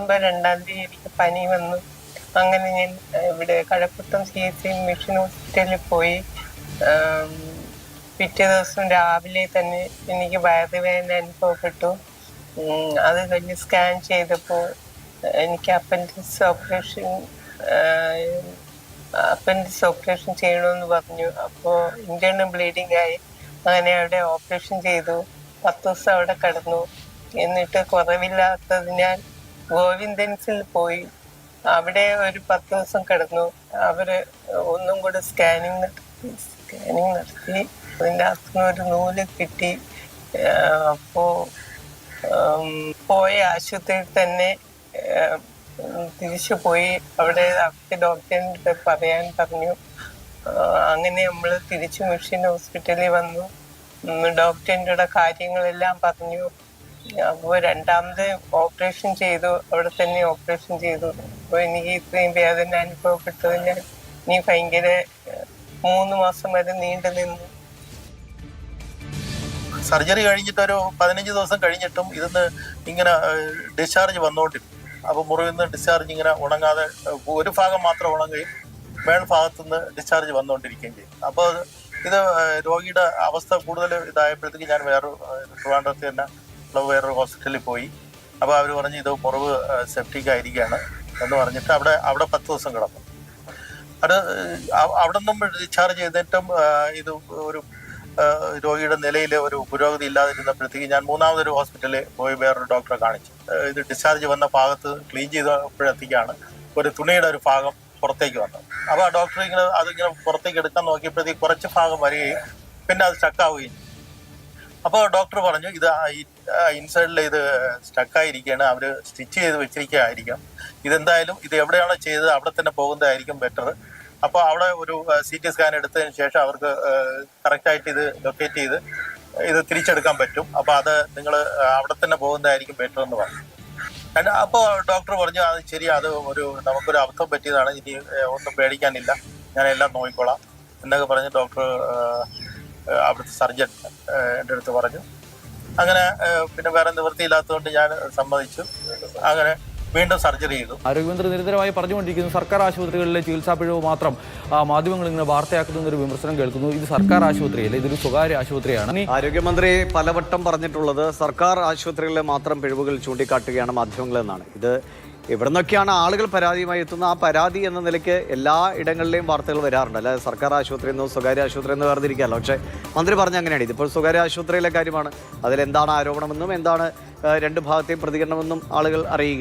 December 2-ാം തീയതി എനിക്ക് പനി വന്നു. അങ്ങനെ ഞാൻ ഇവിടെ കഴക്കൂട്ടം CSC മിഷൻ ഹോസ്പിറ്റലിൽ പോയി. പിറ്റേ ദിവസം രാവിലെ തന്നെ എനിക്ക് വയറുവേദന അനുഭവപ്പെട്ടു. അത് കഴിഞ്ഞ് സ്കാൻ ചെയ്തപ്പോൾ എനിക്ക് അപ്പൻഡിക്സ് ഓപ്പറേഷൻ ചെയ്യണമെന്ന് പറഞ്ഞു. അപ്പോൾ ഇന്റേണൽ ബ്ലീഡിങ് ആയി. അങ്ങനെ അവിടെ ഓപ്പറേഷൻ ചെയ്തു. 10 ദിവസം അവിടെ കിടന്നു. എന്നിട്ട് കുറവില്ലാത്തതിനാൽ ഗോവിന്ദൻസിൽ പോയി. അവിടെ ഒരു 10 ദിവസം കിടന്നു. അവര് ഒന്നും കൂടെ സ്കാനിങ് നടത്തി. അതിൻ്റെ അകത്തുനിന്ന് ഒരു നൂല് കിട്ടി. അപ്പോ പോയ ആശുപത്രിയിൽ തന്നെ തിരിച്ചു പോയി. അവിടെ ഡോക്ടറിൻ്റെ പറയാൻ പറഞ്ഞു. അങ്ങനെ നമ്മൾ തിരിച്ചു മിഷൻ ഹോസ്പിറ്റലിൽ വന്നു. ഡോക്ടറിൻ്റെ കാര്യങ്ങളെല്ലാം പറഞ്ഞു. അപ്പോൾ 2ാമത് ഓപ്പറേഷൻ ചെയ്തു. അവിടെ തന്നെ ഓപ്പറേഷൻ ചെയ്തു. അപ്പോൾ എനിക്ക് ഇത്രയും വേദന അനുഭവപ്പെട്ടതിനാൽ ഇനി ഭയങ്കര 3 മാസം വരെ നീണ്ടു നിന്നു. സർജറി കഴിഞ്ഞിട്ട് ഒരു 15 ദിവസം കഴിഞ്ഞിട്ടും ഇതിന്ന് ഇങ്ങനെ ഡിസ്ചാർജ് വന്നുകൊണ്ടിരുന്നു. അപ്പോൾ മുറിവിൽ നിന്ന് ഡിസ്ചാർജ് ഇങ്ങനെ ഉണങ്ങാതെ ഒരു ഭാഗം മാത്രം ഉണങ്ങുകയും മേൽഭാഗത്തുനിന്ന് ഡിസ്ചാർജ് വന്നുകൊണ്ടിരിക്കുകയും ചെയ്യും. അപ്പോൾ ഇത് രോഗിയുടെ അവസ്ഥ കൂടുതൽ ഇതായപ്പോഴത്തേക്ക് ഞാൻ ട്രിവാൻഡ്രത്ത് തന്നെ വേറൊരു ഹോസ്പിറ്റലിൽ പോയി. അപ്പോൾ അവർ പറഞ്ഞ് ഇത് മുറിവ് സെപ്റ്റിക് ആയിരിക്കുകയാണ് എന്ന് പറഞ്ഞിട്ട് അവിടെ 10 ദിവസം കിടന്നു. അത് അവിടെ നിന്നും ഡിസ്ചാർജ് ചെയ്തിട്ടും ഇത് ഒരു രോഗിയുടെ നിലയിൽ ഒരു പുരോഗതി ഇല്ലാതിരുന്നപ്പോഴത്തേക്ക് ഞാൻ 3ാമതൊരു ഹോസ്പിറ്റലിൽ പോയി വേറൊരു ഡോക്ടറെ കാണിച്ചു. ഇത് ഡിസ്ചാർജ് വന്ന ഭാഗത്ത് ക്ലീൻ ചെയ്തപ്പോഴത്തേക്കാണ് ഒരു തുണിയുടെ ഒരു ഭാഗം പുറത്തേക്ക് വന്നത്. അപ്പോൾ ആ ഡോക്ടർ അതിങ്ങനെ പുറത്തേക്ക് എടുക്കാൻ നോക്കിയപ്പോഴത്തേക്ക് കുറച്ച് ഭാഗം വരികയും പിന്നെ അത് സ്റ്റക്കാവുകയും. അപ്പോൾ ഡോക്ടർ പറഞ്ഞു ഇത് ഇൻസൈഡിൽ ഇത് സ്റ്റക്കായിരിക്കുകയാണ്, അവർ സ്റ്റിച്ച് ചെയ്ത് വെച്ചിരിക്കുകയായിരിക്കാം. ഇതെന്തായാലും ഇത് എവിടെയാണോ ചെയ്തത് അവിടെ തന്നെ പോകുന്നതായിരിക്കും ബെറ്റർ. അപ്പോൾ അവിടെ ഒരു CT സ്കാൻ എടുത്തതിന് ശേഷം അവർക്ക് കറക്റ്റായിട്ട് ഇത് ലൊക്കേറ്റ് ചെയ്ത് ഇത് തിരിച്ചെടുക്കാൻ പറ്റും. അപ്പോൾ അത് നിങ്ങൾ അവിടെ തന്നെ പോകുന്നതായിരിക്കും ബെറ്റർ എന്ന് പറഞ്ഞു. അപ്പോൾ ഡോക്ടർ പറഞ്ഞു അത് ശരി, അത് നമുക്കൊരു അബദ്ധം പറ്റിയതാണ്, ഇനി ഒന്നും പേടിക്കാനില്ല, ഞാൻ എല്ലാം നോക്കിക്കോളാം എന്നൊക്കെ പറഞ്ഞ് ഡോക്ടർ അവിടുത്തെ സർജൻ എൻ്റെ അടുത്ത് പറഞ്ഞു. അങ്ങനെ പിന്നെ വേറെ നിവൃത്തിയില്ലാത്തതുകൊണ്ട് ഞാൻ സമ്മതിച്ചു. അങ്ങനെ വീണ്ടും സർജറി ചെയ്തു. ആരോഗ്യമന്ത്രി നിരന്തരമായി പറഞ്ഞുകൊണ്ടിരിക്കുന്നു സർക്കാർ ആശുപത്രികളിലെ ചികിത്സാ പിഴവ് മാത്രം മാധ്യമങ്ങൾ ഇങ്ങനെ വാർത്തയാക്കുന്ന ഒരു വിമർശനം കേൾക്കുന്നു. ഇത് സർക്കാർ ആശുപത്രിയല്ല, ഇതൊരു സ്വകാര്യ ആശുപത്രിയാണ്. ആരോഗ്യമന്ത്രി പലവട്ടം പറഞ്ഞിട്ടുള്ളത് സർക്കാർ ആശുപത്രികളിലെ മാത്രം പിഴവുകൾ ചൂണ്ടിക്കാട്ടുകയാണ് മാധ്യമങ്ങളെന്നാണ്. ഇത് എവിടെ നിന്നൊക്കെയാണ് ആളുകൾ പരാതിയുമായി എത്തുന്നത്, ആ പരാതി എന്ന നിലയ്ക്ക് എല്ലാ ഇടങ്ങളിലെയും വാർത്തകൾ വരാറുണ്ട്. അല്ലാതെ സർക്കാർ ആശുപത്രി എന്നോ സ്വകാര്യ ആശുപത്രി എന്നോ വേർതിരിക്കാമല്ലോ. പക്ഷേ മന്ത്രി പറഞ്ഞ അങ്ങനെയാണ്. ഇതിപ്പോൾ സ്വകാര്യ ആശുപത്രിയിലെ കാര്യമാണ്. അതിലെന്താണ് ആരോപണമെന്നും എന്താണ് രണ്ട് ഭാഗത്തെയും പ്രതികരണമെന്നും ആളുകൾ അറിയുക.